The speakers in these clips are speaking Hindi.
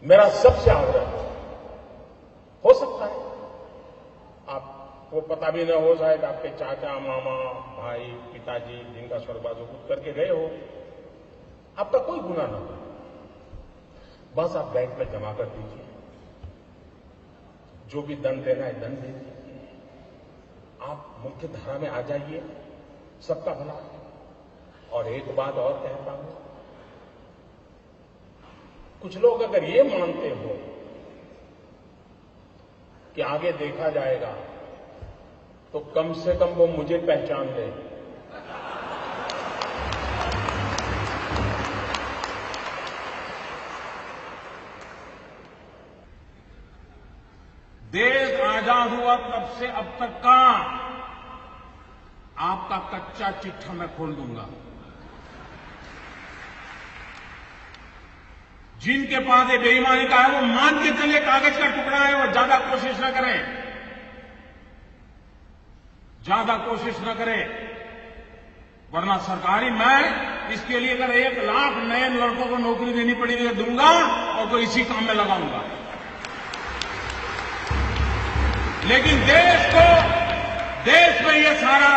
मेरा सबसे आग्रह है, हो सकता है आपको पता भी न हो, शायद आपके चाचा, मामा, भाई, पिताजी जिनका स्वर्गवास हो करके गए हो, आपका कोई गुनाह ना हो, बस आप बैंक में जमा कर दीजिए, जो भी दंड देना है दंड दे दीजिए, आप मुख्य धारा में आ जाइए, सबका भला है। और एक बात और कहता हूं, कुछ लोग अगर ये मानते हो कि आगे देखा जाएगा, तो कम से कम वो मुझे पहचान ले। देश आजाद हुआ तब से अब तक का आपका कच्चा चिट्ठा मैं खोल दूंगा। जिनके पास ये बेईमानी का है वो मान के चले कागज का टुकड़ा है, वो ज्यादा कोशिश न करें, ज्यादा कोशिश न करें, वरना सरकारी मैं इसके लिए अगर 1 लाख नए लड़कों को नौकरी देनी पड़ी तो दूंगा और तो इसी काम में लगाऊंगा। लेकिन देश में ये सारा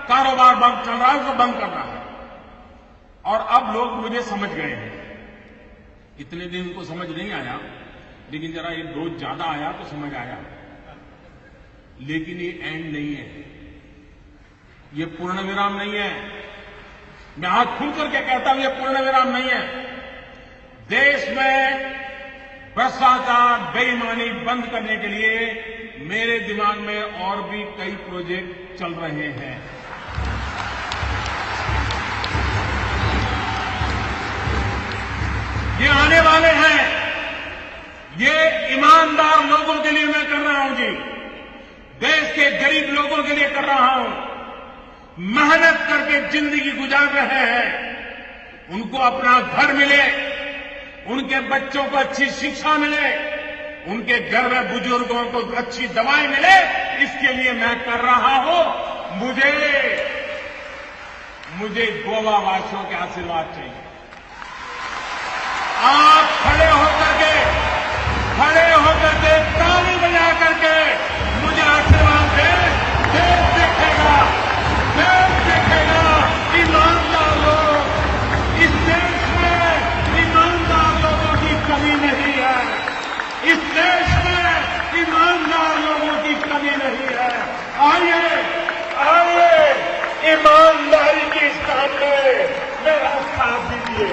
कारोबार बंद चल रहा है, उसको बंद करना है। और अब लोग मुझे समझ गए हैं, इतने दिन उनको समझ नहीं आया, लेकिन जरा ये डोज ज्यादा आया तो समझ आया। लेकिन ये एंड नहीं है, ये पूर्ण विराम नहीं है। मैं हाथ खुल करके कहता हूं, ये पूर्ण विराम नहीं है। देश में भ्रष्टाचार, बेईमानी बंद करने के लिए मेरे दिमाग में और भी कई प्रोजेक्ट चल रहे हैं। ये आने वाले हैं, ये ईमानदार लोगों के लिए मैं कर रहा हूं जी, देश के गरीब लोगों के लिए कर रहा हूं, मेहनत करके जिंदगी गुजार रहे हैं, उनको अपना घर मिले, उनके बच्चों को अच्छी शिक्षा मिले, उनके घर में बुजुर्गों को अच्छी दवाई मिले, इसके लिए मैं कर रहा हूं। मुझे गोवा वासियों के आशीर्वाद चाहिए। आप खड़े होकर के ताली बजा करके मुझे आशीर्वाद दें। देश देखेगा ईमानदार लोग। इस देश में ईमानदार लोगों की कमी नहीं है, इस देश में ईमानदार लोगों की कमी नहीं है। आइए ईमानदारी के सामने मेरा साथ दीजिए।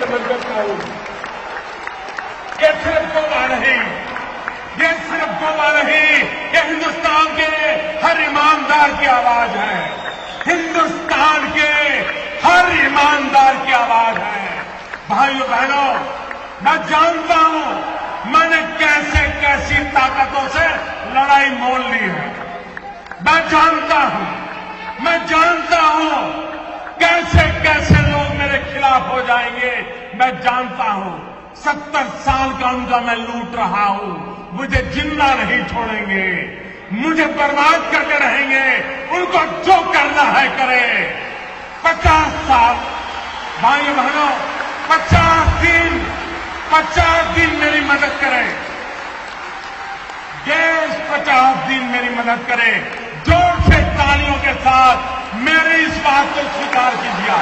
नमन करता हूं। ये सिर्फ गोवा नहीं, ये हिंदुस्तान के हर ईमानदार की आवाज है, हिंदुस्तान के हर ईमानदार की आवाज है। भाइयों बहनों, मैं जानता हूं मैंने कैसे कैसी ताकतों से लड़ाई मोल ली है। मैं जानता हूं कैसे कैसे लोग मेरे खिलाफ हो जाएंगे। मैं जानता हूं 70 साल का उनका मैं लूट रहा हूं, मुझे जिंदा नहीं छोड़ेंगे, मुझे बर्बाद करके रहेंगे। उनको जो करना है करें। 50 साल भाइयों बहनों, 50 दिन मेरी मदद करें, देश 50 दिन मेरी मदद करे। जोर से तालियों के साथ मेरी इस बात को स्वीकार कीजिए।